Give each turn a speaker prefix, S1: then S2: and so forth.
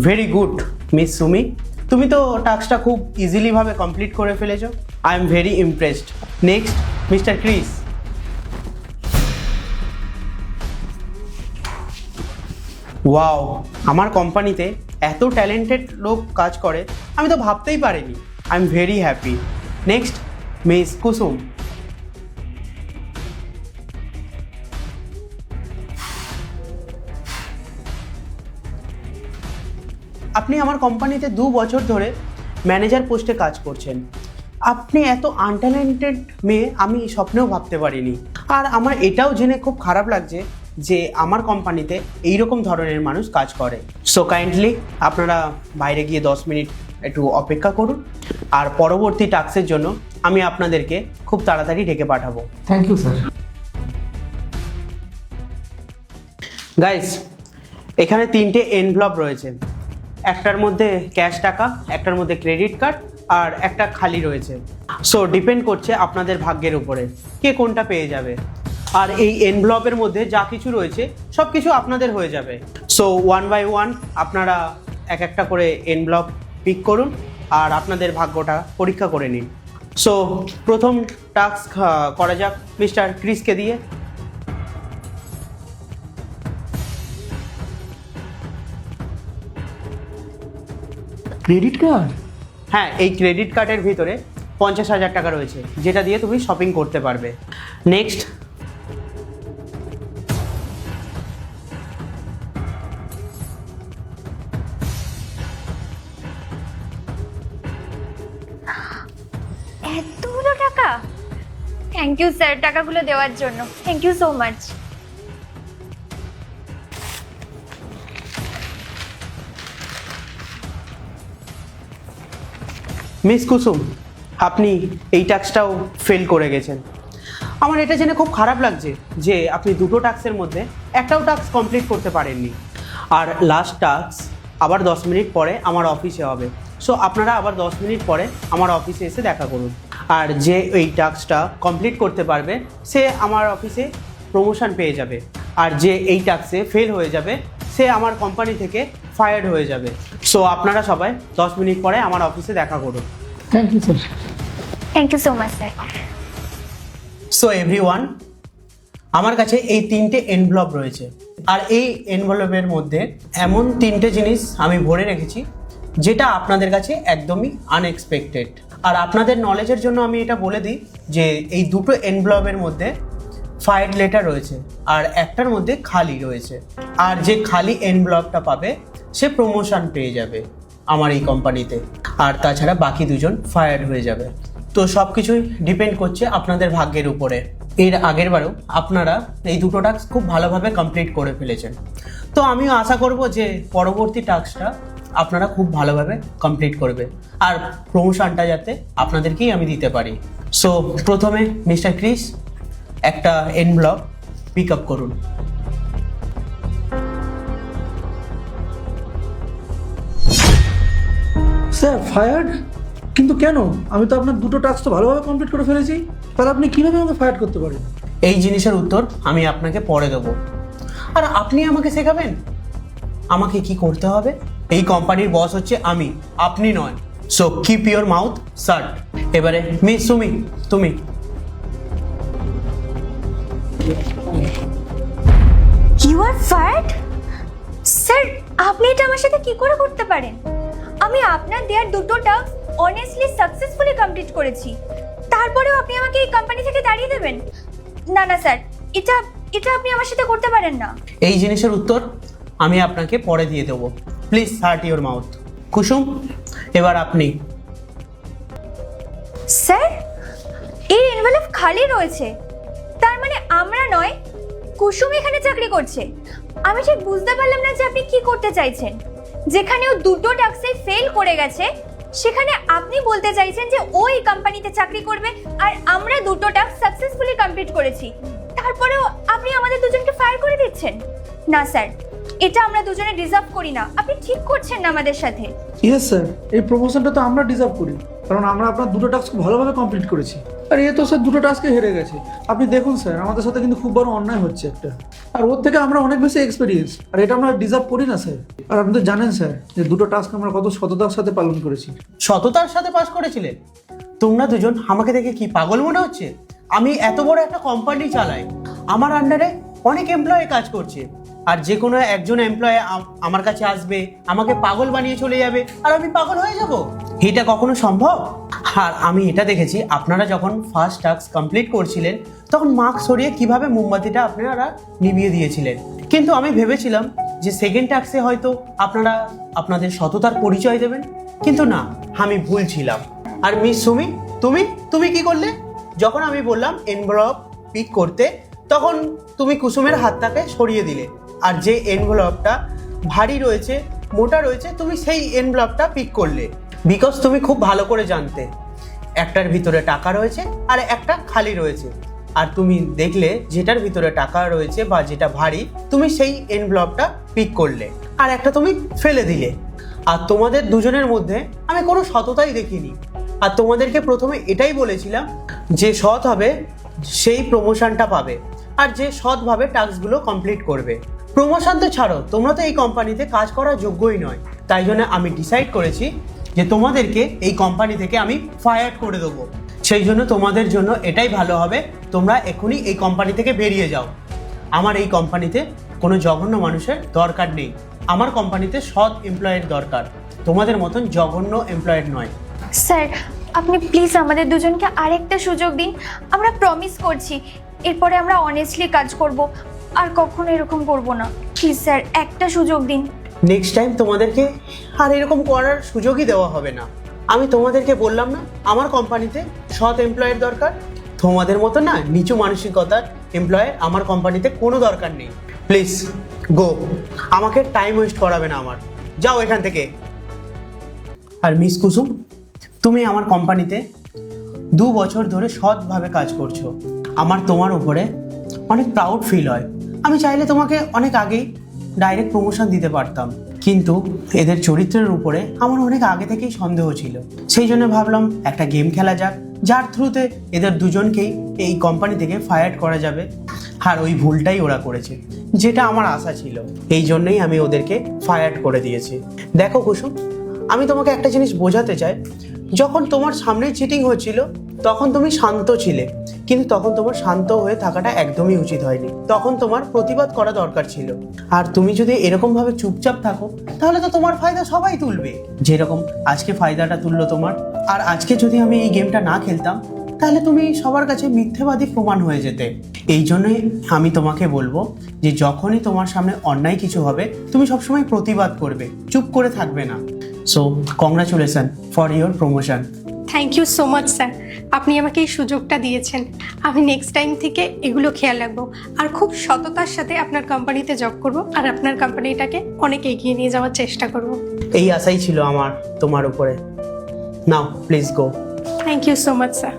S1: Very good miss Sumi, তুমি তো টাস্কটা খুব ইজিলি ভাবে কমপ্লিট করে ফেলেছো। I am very impressed. Next mister Chris. Wow, আমার কোম্পানিতে এত ট্যালেন্টেড লোক কাজ করে আমি তো ভাবতেই পারিনি। I am very happy. Next miss Kusum. আপনি আমার কোম্পানিতে 2 বছর ধরে ম্যানেজার পোস্টে কাজ করছেন। আপনি এত আনট্যালেন্টেড মেয়ে আমি স্বপ্নেও ভাবতে পারিনি। আর আমার এটাও জেনে খুব খারাপ লাগছে যে আমার কোম্পানিতে এইরকম ধরনের মানুষ কাজ করে। সো কাইন্ডলি আপনারা বাইরে গিয়ে 10 মিনিট একটু অপেক্ষা করুন, আর পরবর্তী টাস্কের জন্য আমি আপনাদেরকে খুব তাড়াতাড়ি ডেকে পাঠাবো।
S2: Thank you sir.
S1: গাইস, এখানে 3টে এনভেলপ রয়েছে। একটার মধ্যে ক্যাশ টাকা, একটার মধ্যে ক্রেডিট কার্ড, আর একটা খালি রয়েছে। সো ডিপেন্ড করছে আপনাদের ভাগ্যের উপরে কে কোনটা পেয়ে যাবে। আর এই এনভেলপের মধ্যে যা কিছু রয়েছে সব কিছু আপনাদের হয়ে যাবে। সো 1 বাই 1 আপনারা এক একটা করে এনভেলপ পিক করুন আর আপনাদের ভাগ্যটা পরীক্ষা করে নিন। সো প্রথম টাস্ক করা যাক মিস্টার ক্রিসকে দিয়ে।
S2: Credit card?
S1: হ্যাঁ, এই ক্রেডিট কার্ডের ভিতরে 50,000 টাকা রয়েছে, যেটা দিয়ে তুমি শপিং করতে পারবে। নেক্সট
S3: এতগুলো টাকা! থ্যাংক ইউ স্যার টাকাগুলো দেওয়ার জন্য। Thank you so much.
S1: Miss Kusum, আপনি এই টাস্কটাও ফেল করে গেছেন। আমার এটা জেনে খুব খারাপ লাগছে যে আপনি দুটো টাস্কের মধ্যে একটাও টাস্ক কমপ্লিট করতে পারেননি। আর লাস্ট টাস্ক আবার 10 মিনিট পরে আমার অফিসে হবে। সো আপনারা আবার 10 মিনিট পরে আমার অফিসে এসে দেখা করুন। আর যে এই টাস্কটা কমপ্লিট করতে পারবে সে আমার অফিসে প্রমোশন পেয়ে যাবে। আর যে এই টাস্কে ফেল হয়ে যাবে সে আমার কোম্পানি থেকে ফায়ার্ড হয়ে যাবে। সো আপনারা সবাই 10 মিনিট পরে আমার অফিসে দেখা করুন।
S2: Thank you sir.
S3: Thank you so much sir.
S1: So everyone, আমার কাছে এই 3টে এনভেলপ রয়েছে। আর এই এনভেলপের মধ্যে এমন 3টে জিনিস আমি ভরে রেখেছি যেটা আপনাদের কাছে একদমই আনএক্সপেক্টেড। আর আপনাদের নলেজের জন্য আমি এটা বলে দিই যে এই দুটো এনভেলপের মধ্যে ফায়ার লেটার রয়েছে আর একটার মধ্যে খালি রয়েছে। আর যে খালি এনভেলপটা পাবে সে প্রমোশন পেয়ে যাবে আমার এই কোম্পানিতে। আর তাছাড়া বাকি দুজন ফায়ার হয়ে যাবে। তো সব কিছুই ডিপেন্ড করছে আপনাদের ভাগ্যের উপরে। এর আগের বারেও আপনারা এই দুটো টাস্ক খুব ভালোভাবে কমপ্লিট করে ফেলেছেন। তো আমিও আশা করব যে পরবর্তী টাস্কটা আপনারা খুব ভালোভাবে কমপ্লিট করবে আর প্রমোশনটা যাতে আপনাদেরকেই আমি দিতে পারি। সো প্রথমে মিস্টার ক্রিস একটা এনভেলপ পিক আপ করুন।
S2: Sir fired? কিন্তু কেন? আমি তো আপনার দুটো টাস্ক তো ভালোভাবে কমপ্লিট করে ফেলেছি। তাহলে আপনি কীভাবে আমাকে ফায়ার করতে পারেন?
S1: এই জিনিসের উত্তর আমি আপনাকে পরে দেবো। আর আপনি আমাকে শেখাবেন আমাকে কি করতে হবে? এই কোম্পানির বস হচ্ছে আমি, আপনি নয়। সো কিপ ইউর মাউথ শাট। এবারে মিস সুমি, তুমি।
S3: You are fired? স্যার আপনি এটা আমার সাথে কি করে করতে পারেন? আমি আপনার দেওয়ার দুটো টাস্ক অনেস্টলি সাকসেসফুলি কমপ্লিট করেছি, তারপরেও আপনি আমাকে এই কোম্পানি থেকে তাড়িয়ে দেবেন? না না স্যার, এটা এটা আপনি আমার সাথে করতে পারেন না।
S1: এই জিনিসের উত্তর আমি আপনাকে পরে দিয়ে দেবো। Please shut your mouth. Kusum, এবার আপনি।
S3: স্যার এই এনভেলপ খালি রয়েছে, তার মানে আমরা নয়, কুসুম এখানে চাকরি করছে। আমি ঠিক বুঝতে পারলাম না যে আপনি কি করতে চাইছেন। যেখানে ও দুটো টাস্কে ফেল করে গেছে সেখানে আপনি বলতে চাইছেন যে ও এই কোম্পানিতে চাকরি করবে আর আমরা দুটো টাস্ক সাকসেসফুলি কমপ্লিট করেছি, তারপরেও আপনি আমাদের দুজনকে ফায়ার করে দিচ্ছেন? না স্যার, এটা আমরা দুজনে ডিজার্ভ করি না। আপনি ঠিক করছেন না আমাদের সাথে।
S2: ইয়েস স্যার, এই প্রমোশনটা তো আমরা ডিজার্ভ করি। কারণ আমরা আপনার দুটো টাস্ক খুব ভালোভাবে কমপ্লিট করেছি। আর এ তো স্যার দুটো টাস্কে হেরে গেছে। আপনি দেখুন স্যার, আমাদের সাথে কিন্তু খুব বড় অন্যায় হচ্ছে একটা। আর ওর থেকে আমরা অনেক বেশি এক্সপিরিয়েন্স, আর এটা আমরা ডিজার্ভ করি না স্যার। আর আপনি তো জানেন স্যার যে দুটো টাস্ক আমরা কত সততার সাথে পালন করেছি।
S1: সততার সাথে পাস করেছিলে? তোমরা দুজন আমাকে দেখে কি পাগল মনে হচ্ছে? আমি এত বড় একটা কোম্পানি চালাই, আমার আন্ডারে অনেক এমপ্লয়ি কাজ করছে, আর যে কোনো একজন এমপ্লয়ি আমার কাছে আসবে, আমাকে পাগল বানিয়ে চলে যাবে, আর আমি পাগল হয়ে যাব? এটা কখনো সম্ভব? আর আমি এটা দেখেছি, আপনারা যখন ফার্স্ট টাস্ক কমপ্লিট করছিলেন তখন মাস্ক সরিয়ে কিভাবে মোমবাতিটা আপনারা নিভিয়ে দিয়েছিলেন। কিন্তু আমি ভেবেছিলাম যে সেকেন্ড টাস্কে হয়তো আপনারা আপনাদের সততার পরিচয় দেবেন, কিন্তু না, আমি ভুল ছিলাম। আর মিস সুমি, তুমি কি করলে? যখন আমি বললাম এনভেলপ পিক করতে, তখন তুমি কুসুমের হাতটাকে সরিয়ে দিলে, আর যে এনভেলপটা ভারী রয়েছে, মোটা রয়েছে, তুমি সেই এনভেলপটা পিক করলে। বিকজ তুমি খুব ভালো করে জানতে একটার ভিতরে টাকা রয়েছে আর একটা খালি রয়েছে, আর তুমি দেখলে যেটার ভিতরে টাকা রয়েছে বা যেটা ভারী, তুমি সেই এনভেলপটা পিক করলে, আর একটা তুমি ফেলে দিলে। আর তোমাদের দুজনের মধ্যে আমি কোনো সততাই দেখিনি। আর তোমাদেরকে প্রথমে এটাই বলেছিলাম যে সৎ হবে সেই প্রমোশনটা পাবে, আর যে সৎভাবে টাস্কগুলো কমপ্লিট করবে। প্রমোশন তো ছাড়ো, তোমরা তো এই কোম্পানিতে কাজ করার যোগ্যই নয়। তাই জন্য আমি ডিসাইড করেছি যে তোমাদেরকে এই কোম্পানি থেকে আমি ফায়ার করে দেবো। সেই জন্য তোমাদের জন্য এটাই ভালো হবে, তোমরা এখনই এই কোম্পানি থেকে বেরিয়ে যাও। আমার এই কোম্পানিতে কোনো জঘন্য মানুষের দরকার নেই। আমার কোম্পানিতে সৎ এমপ্লয়ের দরকার, তোমাদের মতন জঘন্য এমপ্লয়ের নয়।
S3: স্যার, আপনি প্লিজ আমাদের দুজনকে আরেকটা সুযোগ দিন। আমরা প্রমিস করছি এরপরে আমরা অনেস্টলি কাজ করব, আর কখনো এরকম করব না। প্লিজ স্যার, একটা সুযোগ দিন।
S1: নেক্সট টাইম তোমাদেরকে আর এরকম করার সুযোগই দেওয়া হবে না। আমি তোমাদেরকে বললাম না আমার কোম্পানিতে সৎ এমপ্লয়ের দরকার? তোমাদের মতো না নিচু মানসিকতার এমপ্লয়ের আমার কোম্পানিতে কোনো দরকার নেই। প্লিজ গো, আমাকে টাইম ওয়েস্ট করাবে না আমার, যাও এখান থেকে। আর মিস কুসুম, তুমি আমার কোম্পানিতে 2 বছর ধরে সৎভাবে কাজ করছো, আমার তোমার উপরে অনেক প্রাউড ফিল হয়। আমি চাইলে তোমাকে অনেক আগেই ডাইরেক্ট প্রমোশন দিতে পারতাম, কিন্তু এদের চরিত্রের উপরে আমার অনেক আগে থেকেই সন্দেহ ছিল। সেই জন্য ভাবলাম একটা গেম খেলা যাক, যার থ্রুতে এদের দুজনকেই এই কোম্পানি থেকে ফায়ার করা যাবে। আর ওই ভুলটাই ওরা করেছে, যেটা আমার আশা ছিল। এই জন্যই আমি ওদেরকে ফায়ার করে দিয়েছি। দেখো কুসুম, আমি তোমাকে একটা জিনিস বোঝাতে চাই, যখন তোমার সামনে চিটিং হচ্ছিল তখন তুমি শান্ত ছিলে, কিন্তু তখন তোমার শান্ত হয়ে থাকাটা একদমই উচিত হয়নি। তখন তোমার প্রতিবাদ করা দরকার ছিল। আর তুমি যদি এরকম ভাবে চুপচাপ থাকো তাহলে তো তোমার ফায়দা সবাই তুলবে, যেরকম আজকে ফায়দাটা তুললো তোমার। আর আজকে যদি আমি এই গেমটা না খেলতাম তাহলে তুমি সবার কাছে মিথ্যেবাদী প্রমাণ হয়ে যেতে। এই জন্যই আমি তোমাকে বলবো যে যখনই তোমার সামনে অন্যায় কিছু হবে তুমি সবসময় প্রতিবাদ করবে, চুপ করে থাকবে না। So congratulation for your promotion.
S4: Thank you so much sir, আপনি আমাকে এই সুযোগটা দিয়েছেন। আমি নেক্সট টাইম থেকে এগুলো খেয়াল রাখবো, আর খুব সততার সাথে আপনার কোম্পানিতে জব করব, আর আপনার কোম্পানিটাকে অনেক এগিয়ে নিয়ে যাওয়ার চেষ্টা করব।
S1: এই আশাই ছিল আমার তোমার উপরে। Now please go.
S4: Thank you so much sir.